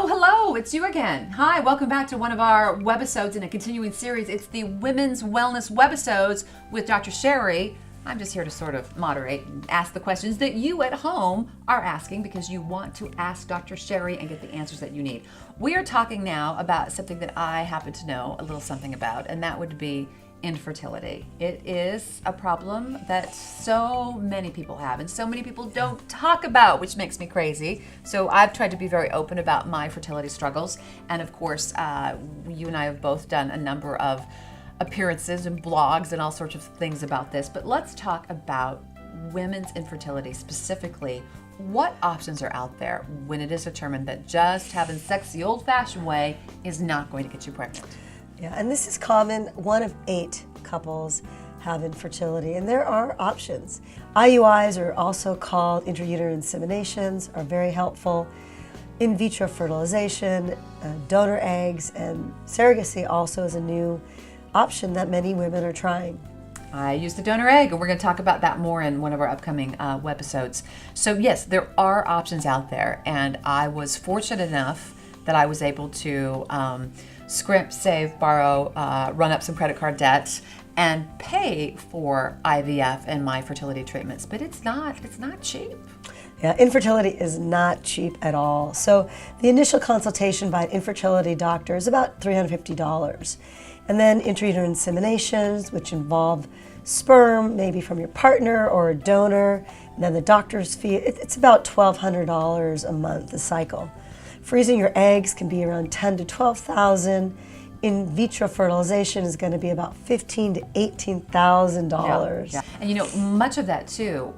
Oh, hello, it's you again. Hi, welcome back to one of our webisodes in a continuing series. It's the Women's Wellness Webisodes with Dr. Sherry. I'm just here to sort of moderate and ask the questions that you at home are asking because you want to ask Dr. Sherry and get the answers that you need. We are talking now about something that I happen to know a little something about, and that would be infertility. It is a problem that so many people have and so many people don't talk about, which makes me crazy. So I've tried to be very open about my fertility struggles. And of course, you and I have both done a number of appearances and blogs and all sorts of things about this. But let's talk about women's infertility specifically. What options are out there when it is determined that just having sex the old-fashioned way is not going to get you pregnant? Yeah, and this is common. 1 of 8 couples have infertility, and there are options. IUIs are also called intrauterine inseminations, are very helpful. In vitro fertilization, donor eggs, and surrogacy also is a new option that many women are trying. I use the donor egg, and we're going to talk about that more in one of our upcoming webisodes. So yes, there are options out there, and I was fortunate enough that I was able to scrimp, save, borrow, run up some credit card debt, and pay for IVF and my fertility treatments. But it's not cheap. Yeah, infertility is not cheap at all. So the initial consultation by an infertility doctor is about $350. And then intrauterine inseminations, which involve sperm, maybe from your partner or a donor, and then the doctor's fee, it's about $1,200 a month, a cycle. Freezing your eggs can be around $10,000 to $12,000. In vitro fertilization is going to be about $15,000 to $18,000. Yeah. And you know, much of that too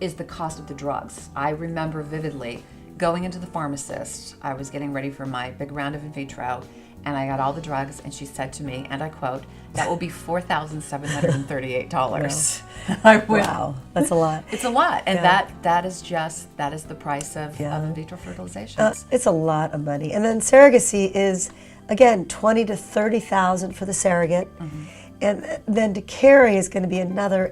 is the cost of the drugs. I remember vividly going into the pharmacist. I was getting ready for my big round of in vitro, and I got all the drugs, and she said to me, and I quote, "That will be $4,738. Wow, that's a lot. It's a lot, and that is the price of in vitro fertilization. It's a lot of money. And then surrogacy is, again, $20,000 to $30,000 for the surrogate, and then to carry is going to be about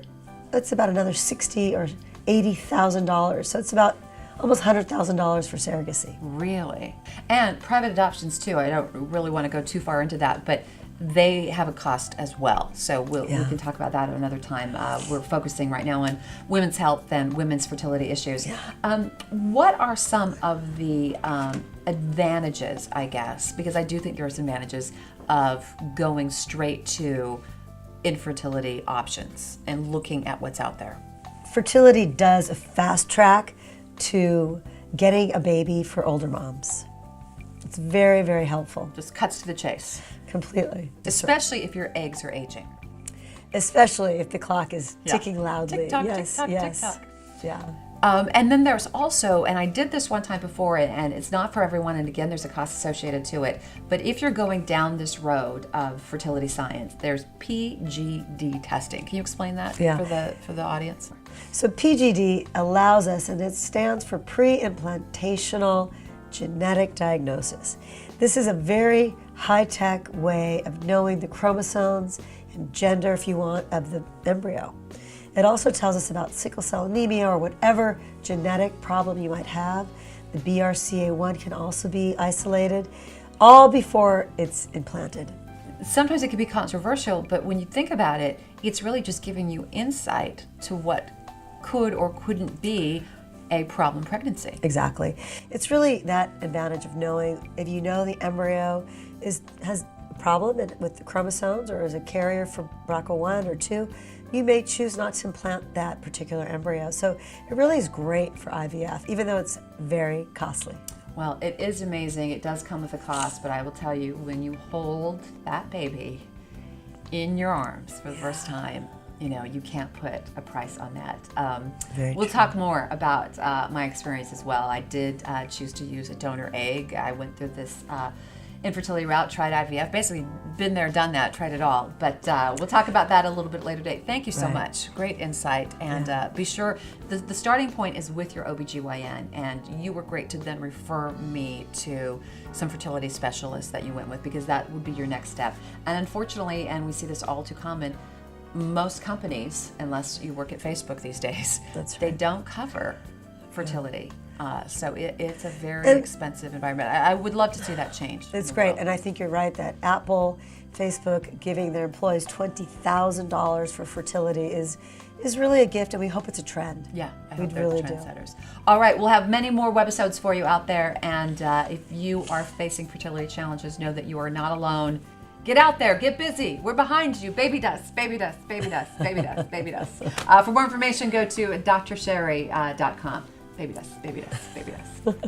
another $60,000 or $80,000. So it's about almost $100,000 for surrogacy. Really? And private adoptions too. I don't really want to go too far into that, but they have a cost as well. So we can talk about that at another time. We're focusing right now on women's health and women's fertility issues. What are some of the advantages, I guess, because I do think there are some advantages of going straight to infertility options and looking at what's out there? Fertility does a fast track to getting a baby for older moms. It's very, very helpful. Just cuts to the chase. Completely. Especially if your eggs are aging. Especially if the clock is ticking loudly. Tick-tock, yes, tick-tock, yes. tick-tock. Yeah. And then there's also, and I did this one time before, and it's not for everyone, and again, there's a cost associated to it, but if you're going down this road of fertility science, there's PGD testing. Can you explain that for the audience? So PGD allows us, and it stands for pre-implantational genetic diagnosis. This is a very high-tech way of knowing the chromosomes and gender, if you want, of the embryo. It also tells us about sickle cell anemia or whatever genetic problem you might have. The BRCA1 can also be isolated, all before it's implanted. Sometimes it can be controversial, but when you think about it, it's really just giving you insight to what could or couldn't be a problem pregnancy. Exactly. It's really that advantage of knowing if you know the embryo has a problem with the chromosomes or is a carrier for BRCA1 or 2, you may choose not to implant that particular embryo. So it really is great for IVF, even though it's very costly. Well, it is amazing. It does come with a cost, but I will tell you, when you hold that baby in your arms for the first time, you know, you can't put a price on that. We'll talk more about my experience as well. I did choose to use a donor egg. I went through this infertility route, tried IVF, basically been there, done that, tried it all. But we'll talk about that a little bit later date. Thank you so much. Great insight. And be sure, the starting point is with your OBGYN, and you were great to then refer me to some fertility specialists that you went with, because that would be your next step. And unfortunately, and we see this all too common, most companies, unless you work at Facebook these days, they don't cover fertility. So it's a very expensive environment. I would love to see that change. It's great, and I think you're right that Apple, Facebook giving their employees $20,000 for fertility is really a gift, and we hope it's a trend. Yeah, I hope We'd they're really the do. trendsetters. All right, we'll have many more webisodes for you out there, and if you are facing fertility challenges, know that you are not alone. Get out there, get busy. We're behind you. Baby dust, baby dust, baby dust, baby dust, baby dust. For more information, go to drsherry.com. Baby dust, baby dust, baby dust.